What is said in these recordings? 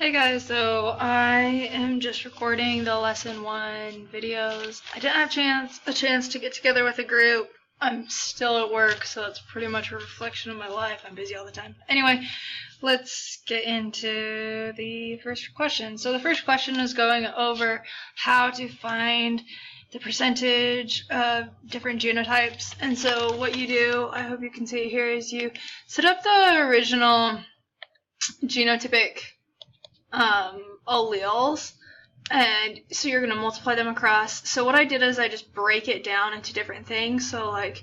Hey guys, so I am just recording the lesson 1 videos. I didn't have a chance to get together with a group. I'm still at work, so it's pretty much a reflection of my life. I'm busy all the time. Anyway, let's get into the first question. So the first question is going over how to find the percentage of different genotypes. And so what you do, I hope you can see it here, is you set up the original genotypic alleles, and so you're going to multiply them across. So what I did is I just break it down into different things, so like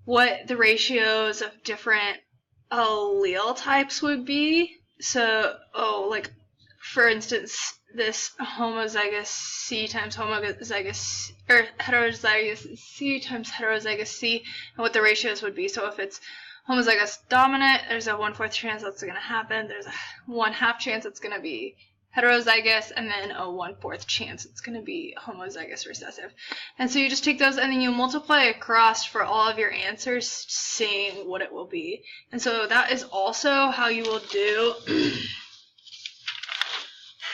what the ratios of different allele types would be. So like for instance, this homozygous C times homozygous or heterozygous C times heterozygous C, and what the ratios would be. So if it's homozygous dominant, there's a 1/4 chance that's going to happen. There's a 1/2 chance it's going to be heterozygous, and then a 1/4 chance it's going to be homozygous recessive. And so you just take those and then you multiply across for all of your answers, seeing what it will be. And so that is also how you will do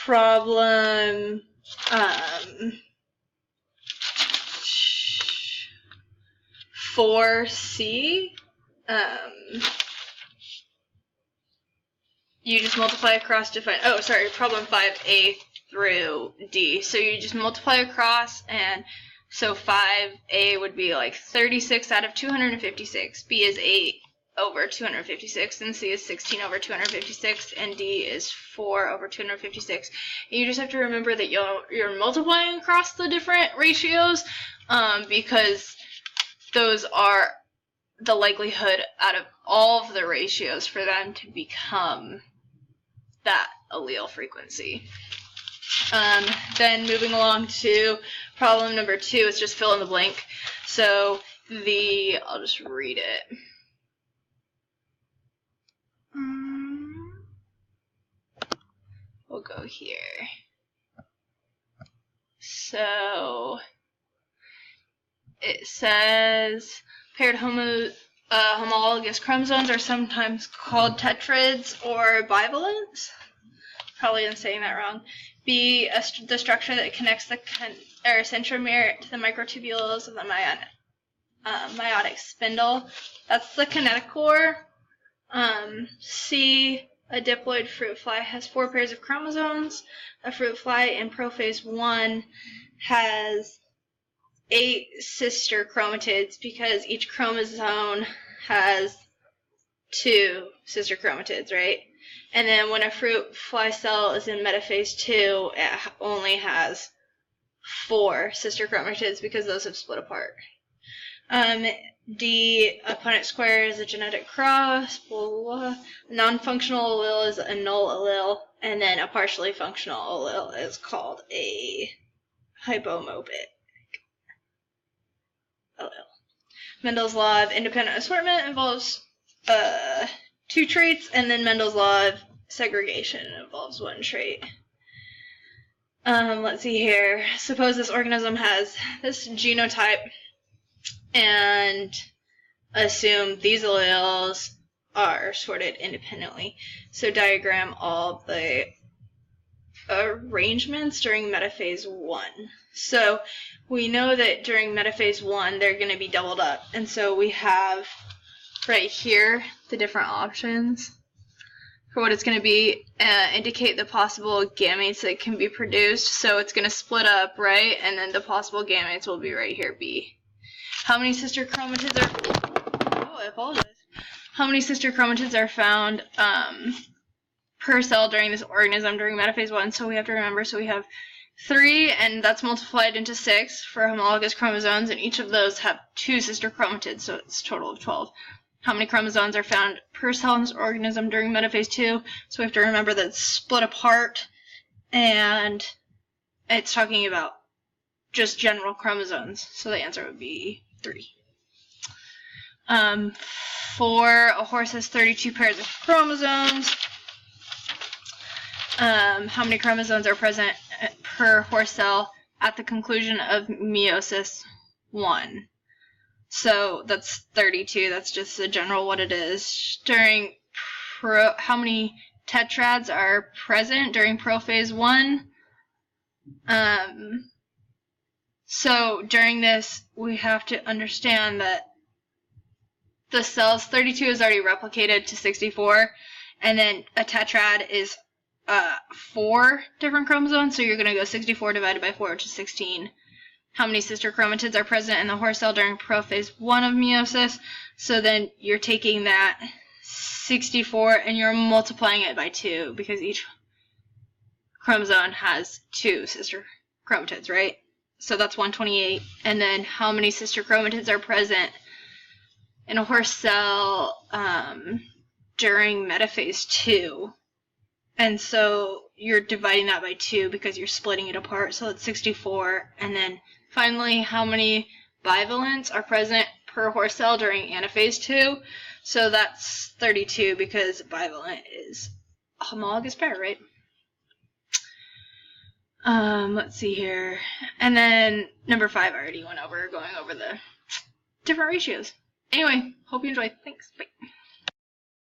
problem 4C. You just multiply across to find, problem 5A through D. So you just multiply across, and so 5A would be like 36 out of 256, B is 8 over 256, and C is 16 over 256, and D is 4 over 256. And you just have to remember that you're multiplying across the different ratios, because those are the likelihood out of all of the ratios for them to become that allele frequency. Then moving along to problem number 2 is just fill in the blank. So I'll just read it. We'll go here. So it says paired homologous chromosomes are sometimes called tetrads or bivalents. Probably am saying that wrong. B, the structure that connects the centromere to the microtubules of the meiotic spindle. That's the kinetochore. C, a diploid fruit fly has 4 pairs of chromosomes. A fruit fly in prophase 1 has 8 sister chromatids because each chromosome has 2 sister chromatids, right? And then when a fruit fly cell is in metaphase 2, it only has 4 sister chromatids because those have split apart. D, a Punnett square is a genetic cross, blah, blah, blah. Non-functional allele is a null allele, and then a partially functional allele is called a hypomorphic allele. Mendel's law of independent assortment involves 2 traits, and then Mendel's law of segregation involves 1 trait. Let's see here. Suppose this organism has this genotype, and assume these alleles are sorted independently. So diagram all the arrangements during metaphase 1. So we know that during metaphase 1 they're going to be doubled up, and so we have right here the different options for what it's going to be, indicate the possible gametes that can be produced. So it's going to split up, right, and then the possible gametes will be right here, B. How many sister chromatids How many sister chromatids are found per cell during this organism during metaphase 1? So we have to remember, so we have 3, and that's multiplied into 6 for homologous chromosomes, and each of those have 2 sister chromatids, so it's a total of 12. How many chromosomes are found per cell in this organism during metaphase 2? So we have to remember that it's split apart, and it's talking about just general chromosomes, so the answer would be 3. 4, a horse has 32 pairs of chromosomes. How many chromosomes are present per horse cell at the conclusion of meiosis 1? So that's 32. That's just the general what it is. During how many tetrads are present during prophase 1. So during this, we have to understand that the cells 32 is already replicated to 64, and then a tetrad is 4 different chromosomes, so you're going to go 64 divided by 4, which is 16. How many sister chromatids are present in the horse cell during prophase 1 of meiosis? So then you're taking that 64 and you're multiplying it by 2, because each chromosome has 2 sister chromatids, right? So that's 128. And then how many sister chromatids are present in a horse cell during metaphase 2? And so you're dividing that by 2 because you're splitting it apart. So it's 64. And then finally, how many bivalents are present per horse cell during anaphase 2? So that's 32 because bivalent is a homologous pair, right? Let's see here. And then number 5 I already went over, going over the different ratios. Anyway, hope you enjoyed. Thanks. Bye.